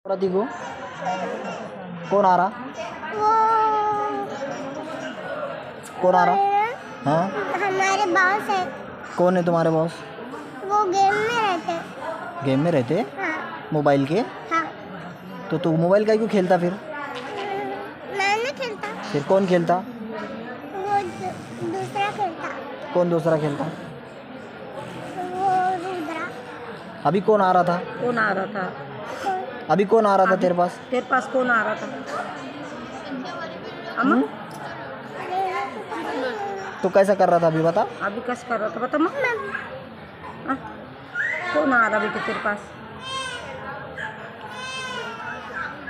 प्रतीक को कौन आ रहा? वो कौन आ रहा? हाँ, हमारे बॉस है। कौन है तुम्हारे बॉस? वो गेम में रहते। गेम में रहते? हाँ मोबाइल के? हाँ। तो तू मोबाइल का क्यों खेलता फिर? मैं नहीं खेलता। फिर कौन खेलता? वो दूसरा खेलता। कौन दूसरा खेलता? वो रुद्रा। अभी कौन आ रहा था? कौन आ रहा था? अभी कौन आ रहा था तेरे पास? तेरे पास कौन आ रहा था? अम्मा तो कैसा कर रहा था अभी बता? अभी कैसे कर रहा था बता अम्मा। हाँ? कौन आ रहा बेटे तेरे पास?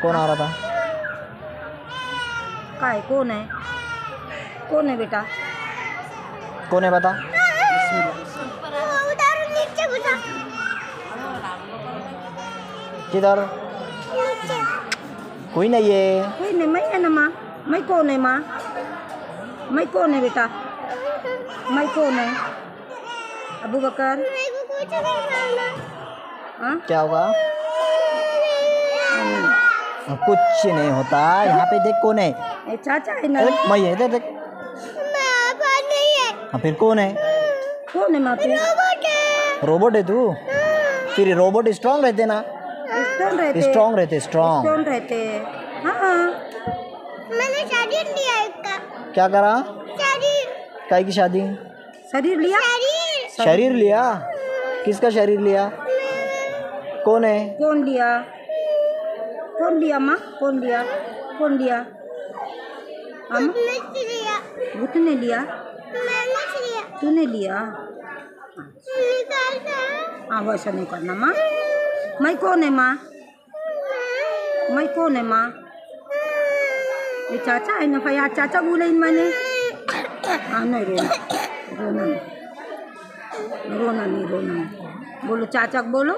कौन आ रहा था? का है? कौन है? कौन है बेटा? कौन है बता? वो उधर नीचे घुसा। किधर? नीचे। कोई नहीं है। कोई नहीं, मैं है ना माँ। मैं कौन है माँ? मैं कौन है बेटा? मैं कौन है? अबू बकर। मेरे को कुछ नहीं मालूम। हाँ? क्या होगा? कुछ नहीं होता। यहाँ पे देख कौन है? ए चाचा है ना? मैं है, इधर देख। पापा नहीं है। हाँ, फिर कौन है? कौन है माँ फिर? रोबोट है। रोबोट है तू? फिर रोबोट स्ट्रांग रहते ना? स्टोन रहते। स्ट्रांग रहते, स्ट्रांग। स्टोन रहते। हाँ। मैंने शरीर लिया इसका। क्या करा? शरीर। काय की शादी? शरीर लिया? शरीर। शरीर लिया? किसका शरीर लिया? कौन है? कौन लिया? कौन लिया माँ? कौन लिया? कौन लिया? हम? मैंने लिया। भूत ने लिया? मैंने लिया। तूने लिया? निकालना। हाँ, वैसा नहीं करना माँ। मैं कौन है माँ? मैं कौन है माँ? ये चाचा है ना? यार चाचा बोले इन मैंने। हाँ, नहीं रोना। रोना नहीं। रोना नहीं, रोना नहीं। बोलो चाचा को बोलो।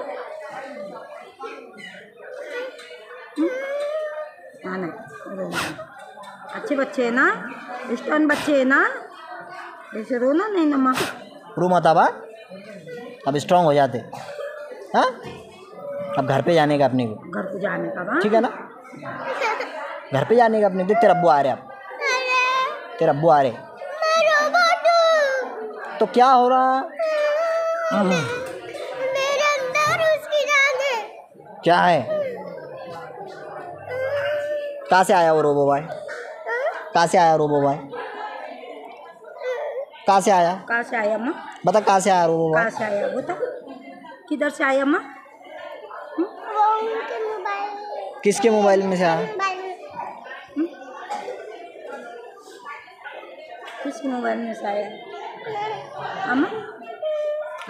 हाँ नहीं, रोना नहीं। अच्छे बच्चे है ना? स्टन बच्चे है ना? ऐसे रोना नहीं ना माँ। रो मत अब, अब स्ट्रांग हो जाते। हाँ, अब घर पे जाने का अपने को। घर को जाने का बा? ठीक है ना? घर पे जाने का अपने। देख तेरा अब्बू आ रहे अब। तेरा अब्बू आ रहे। मैं रोबोट हूँ। तो क्या हो रहा? मेरे अंदर उसकी जान है। क्या है? कहाँ से आया वो रोबो भाई? कहाँ से आया रोबो भाई? कहाँ से आया? कहाँ से आया माँ? बता कहाँ से आया रोबो भाई? कहाँ से आया बता? किधर से आया माँ? वो उनके मोबाइल। किसके मोबाइल में से आया? किस मोबाइल में से आया? अम्मा?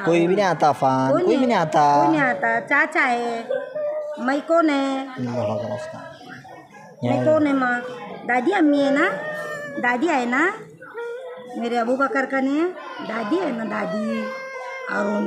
कोई भी नहीं आता अफान, कोई भी नहीं आता। कोई नहीं आता। चाचा है। मैं कौन है? मैं कौन है माँ? दादी अम्मी है ना? दादी है ना? मेरे अबू बकर का नहीं है? दादी है ना? दादी। और